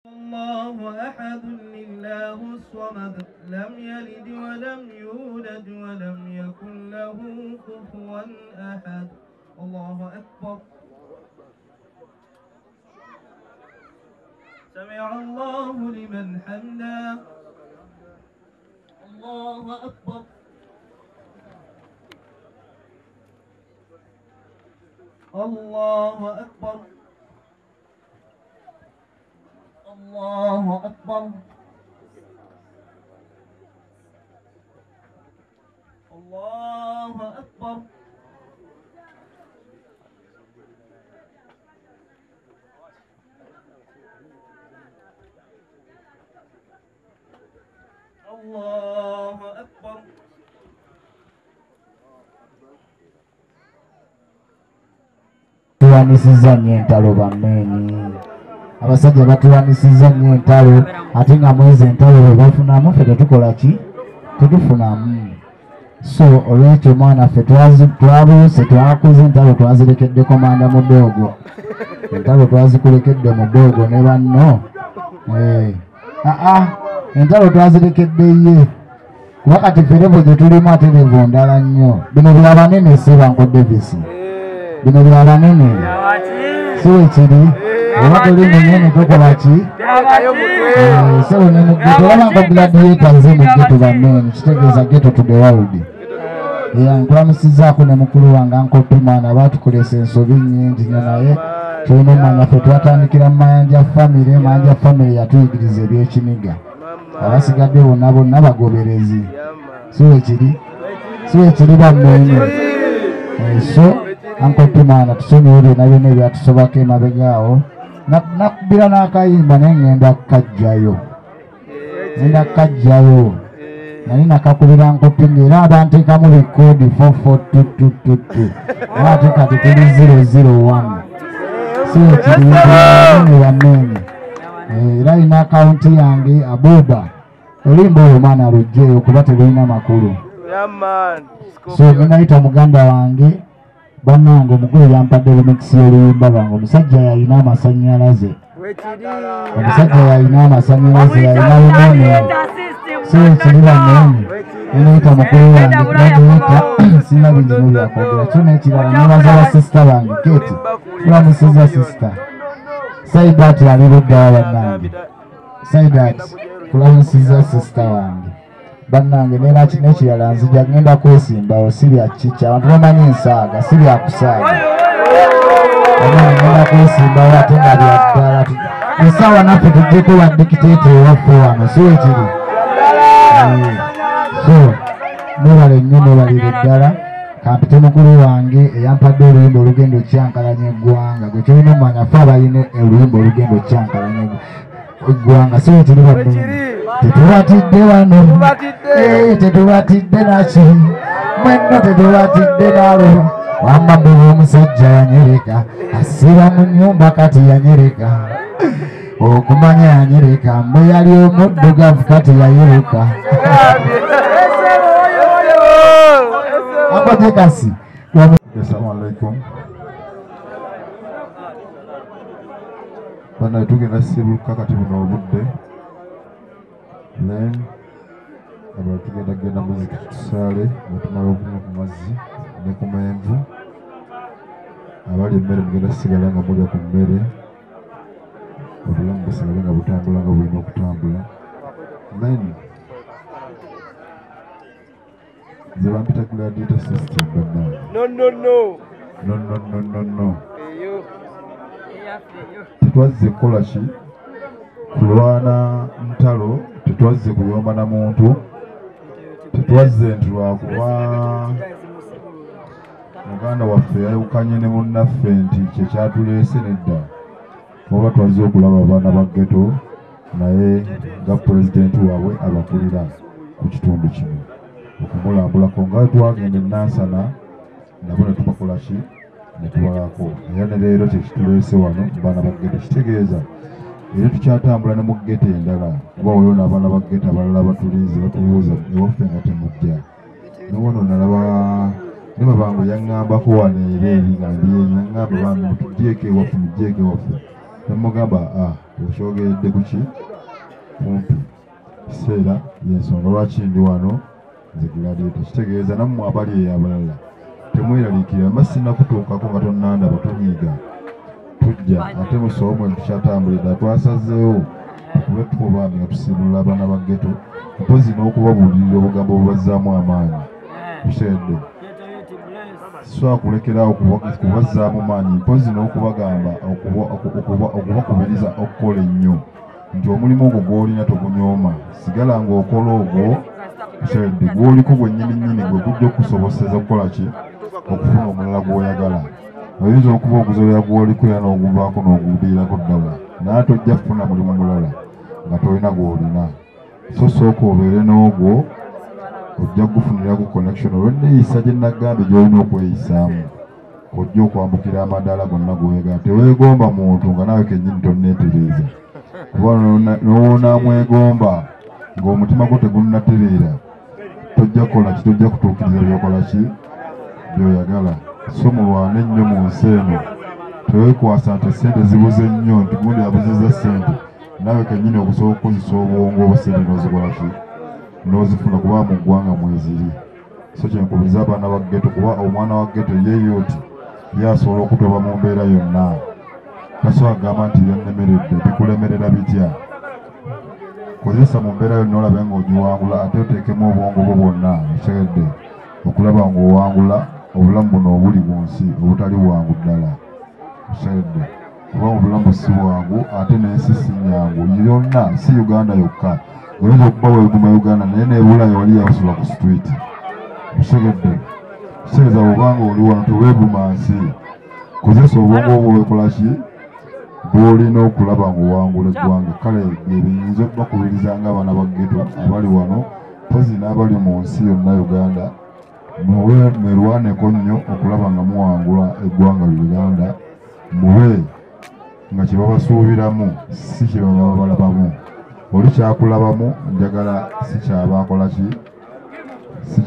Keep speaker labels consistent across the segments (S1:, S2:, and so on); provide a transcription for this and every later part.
S1: الله أحد الله الصمد لم يلد ولم يولد ولم يكن له كفوا أحد الله أكبر سمع الله لمن حمدا الله أكبر الله أكبر الله أكبر الله أكبر الله أكبر
S2: tuwanisiza nnyo entalo bammeeni abasajja batuwanisiza nnyo entalo ate nga mwezi entalo bwe bafunamu ffe tetukola ki tetufunamu so olwekyo omwana ffe twabuuse twakuze entalo twazirekedde komanda mu ddoogo entalo twazikulekedde mu ddoogo ne banno entalo twazirekedde ye kuba kati fferevo gye tulimu ate levo ndala nnyo bino bya banene Sebanko Davis bino bya banene si wekiri oba toli munene tokola ki so tolabanga gladiator nze mu geto bamene kitegeeza geto to the world nkulamusizaako ne mukulu wange Ankopimana batukolesa ensobi nnyingi nnyo naye tulina omanya ffe twatandikira mu Mayanja family yatuyigiriza ebyekiniga abasigadde bonna bonna bagoberezi si wekiri bamene so Ankopimana tusonyiwe byonna byonna ebyatusobako emabegaawo nakubira n'akayimba naye ngenda kukajjayo nali nakakubira Ankopinga era abanteekamu bikoodi 44222 ate kati tuli 001 si wekiri bamene era ina akawunti yange Abuba olimba oyo mwana lugjeyo kuba telulina makulu so nenayita muganda wange bannange omugulu yampadde remix y'oluyimba lwange omusajja yalina amasannyalaze yalina lunene so ekiri bannene nenayita mukulu wange graduata sina binjino byakwogera kyo nekirala nebaza basisita bange Keti tulamusiza sisita Saidat ali luddawa bannange Saidat tulamusiza sisita wange bannange nekirala nzija ngenda kwesimbawo si bya kikya abantu bamanyi ensaaga si bya kusaaga ngenda kwesimbawo ate nga byaddala esaawa naffe tujjeko badikiteeta ewaffe wano si wekiri so nebale nnyo nebalire ddala kampite mukulu wange eyampadde oluyimba olugenda okyankalanya eggwanga gwe tulina omanya ffe abalina oluyimba olugenda okyankalanya eggwanga si wekiri bannange tetubatidde wano tetubatidde naki mwenno tetubatidde nalo wamba bwe omusajja yanyereka asiba mu nnyumba kati yanyereka okumanya yanyereka mbwe yali omuddugavu kati yayiruka akotekasi
S3: Assalamu alaikum bana tugenda sibuka kati buno obudde then abantu genda muziki tusaale batumala okunywa ku mazzi ne ku menvu abali emmere mugenda sigala nga mulya ku mmere obulamu busigale nga butambula nga bulina okutambula then nze bampita gladiator system bannange no tetwazze kukola ki kulwana ntalo tetwazze kuyomba na muntu tetwazze nti lwakuba muganda waffe yayawukanye ne munnaffe nti kyekyatuleese nedda oba twazze okulaba abaana ba ghetto naye nga pulezidenti waabwe abakulira ku kitundu kino okumulambulako nga twagenda e Nansana nabo ne tubakola ki ne tubalako era ne leero kyekituleese wano baana ba ghetto kitegeeza era tukyatambula ne mu ghetto endala kuba waliwo n'abaana ba ghetto abalala batuliize batubuuza ewaffe nga temujja nowono nalaba ne babangu yaŋŋambako wano era eri nga ndiye yaŋŋamba bange mutuggyeko ewaffe muggyeko ewaffe nemugamba okyogedde kuki kumpi kiseera yensonga lwaki ndi wano nze gladiator kitegeeza nammwe abali abalala temweraliikirira mba sinnakutuukako nga tonnandaba tonyiiga tujja ate musoomwe tukyatambulira twasazeewo tukube tukubambi nga tusiibulula abaana ba ghetto mpozi n'okubabuulirira obugambo bubazzaamu amaanyi tukiredde swakulekerawo kubazzaamu maanyi mpozi n'okubagamba okubakubiriza okukola ennyo nti omulimu ogwo gw'olina togunyooma sigala ng'okola ogwo tukiredde gw'oliko gwennyininyini gwe gujja okukusoboseza okukola ki okufuna omulala gw'oyagala oyinza okuba oguzolera gw'oliko era n'oguvaako n'ogudiirako ddala naye tojja kufuna mulimu mulala nga tolina gw'olina so sooka obeere n'ogwo ojja kugufuniraku connection olw'enneeyisa gye nagambye gy'olina okweyisaamu ojja okwambukira amadaala gonna g'oyagala teweegomba muntu nga naawe kennyini tonneetereeza kuba n'owonaamwegomba ng'omutima gwo tegunnatereera tojja kukola ki tojja kutuukiriza byokola ki byoyagala so mulwane ennyo mu nsi eno teweekwasa nti sente zibuze nnyo nti gundi abuzizza sente naawe kennyini okusobola okukozesa obwongo obusente n'ozikola ki n'ozifuna kuba mu ggwanga mweziri so kyenkubiriza abaana ba ghetto kuba omwana wa ghetto yeeyoti yasobola okutoba mu mbeera yonna tasobola kugamba nti byannemeredde bikulemerera bitya kozesa mu mbeera yonna olabe ng'ogiwangula ate oteekemu obwongo bwo bwonna ekyeredde okulaba ng'owangula obulamu buno obuli ku nsi obutali bwangu ddala ekyeredde kuba obulamu si bwangu ate n'ensi si nyangu yonna si Uganda yokka oyinza okuba weeguma Uganda naye n'ebulayi wali yakusula ku street ekyeredde kitegeeza bwobanga oli wano teweeguma nsi kozesa obwongo obwo weekola ki bw'olina okulaba ng'owangula eggwanga kale ebiyinza okubakubiriza ng'abaana ba ghetto abali wano pozi n'abali mu nsi yonna Uganda mwerwaneko nnyo okulaba nga muwangula eggwanga Uganda mube nga kye babasuubiramu si kye baba balabamu oli kyakulabamu njagala si kyabakola ki si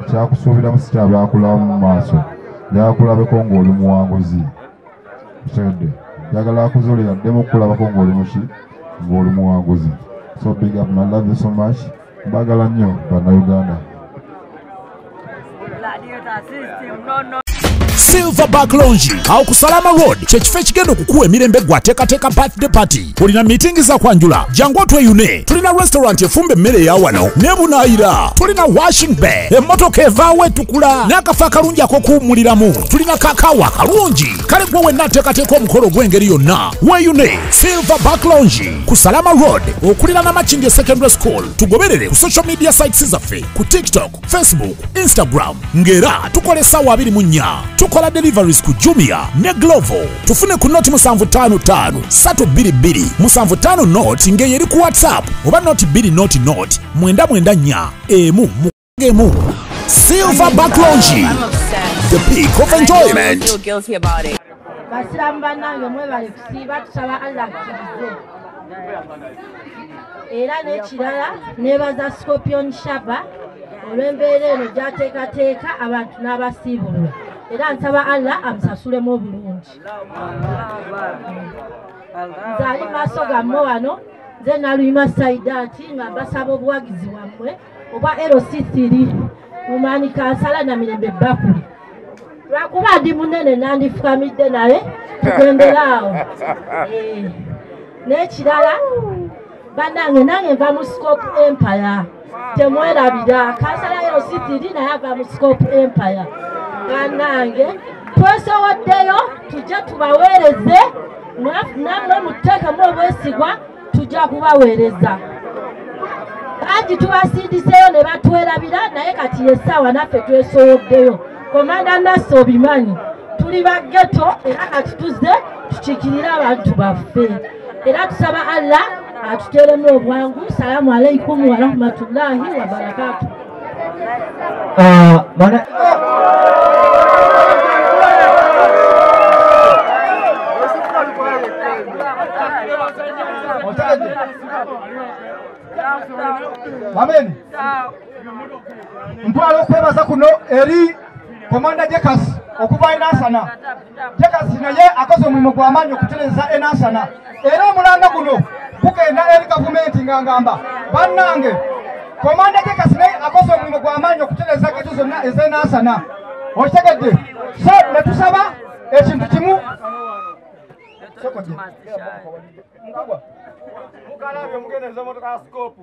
S3: kyakusuubiramu si kyabakulabamu mu maaso yakulabeko ng'oli muwanguzi kitegedde njagala akuzolera ddemu okukulabako ng'oli muki ng'oli muwanguzi so big up man, love you so much mbagala nnyo bannayuganda.
S4: Silverback Lounge awo ku Salama Road kyekifo ekigenda okukuwa emirembe gwateekateeka birthday party. Olina meeting za kwanjula jangu otweyune. Tulina restaurant efumba emmere ya wano nebunaayira. Tulina washing bay emmotoka evaawo etukula n'akafo akalungi ak'okuwummuliramu. Tulina kakaawa akalungi kale gwe wenna ateekateeka omukolo gw'engeri yonna weeyune. Silverback Lounge ku Salama Road okulira na Makindye Secondary School. Tugoberere ku social media sites zaffe ku TikTok, Facebook, Instagram ngera tukola essaawa 24. Tukola deliveries ku Jumia ne Glovo. Tufune ku noti 755 322 755 noti ngeyeri ku WhatsApp oba noti 2 noti 994 emu mugemu. Silverback Lounge, the peak of enjoyment.
S5: I feel guilty about it.
S6: Basilamu bannange mwebale kusiiba tusaba Allah akkirize. Era n'ekirala nebaza Scorpion Shaba olw'embeera eno gy'ateekateeka abantu n'abasiibulwa. Era nsaba Allah amusasulemu obulungi. Nze ali maaso gammwe wano nze Naluyima Saidaati nga mbasaba obuwagizi wammwe obwa LC3 Mumani Kansala na Mirembe Bakuli. Lwakuba ndi munene nandifukamidde naye tugenderaawo. N'ekirala bannange nange nva mu Scope Empire. Temwerabira Kansala LC3 naye ava mu Scope Empire. Bannange twesoboddeyo tujje tubaweereze namwe muteekemu obwesigwa tujja kubaweereza. Anti tubasindiseyo ne batwerabira naye kati essaawa naffe twesoboddeyo. Komanda Nasso obimanyi tuli ba ghetto era kati tuzze tukiikirira abantu baffe. Era tusaba Allah atuteeremu obwangu. Salaamu alaikum wa rahmatullahi wa barakatuh.
S7: Amen. Ntwala okwebaza kuno eri Komanda Jekas
S5: okuva Enasana Tekasi naye akoze omulimu gw'amaanyi okutereza Enasana era omulanga guno gugenda eri gavumenti nga ngamba bannange komanda Tekasi naye akoze omulimu gw'amaanyi okutereza geto zonna ez'Enasana okitegedde so ne tusaba ekintu kimu mugalabe mugendeza motoka ya scope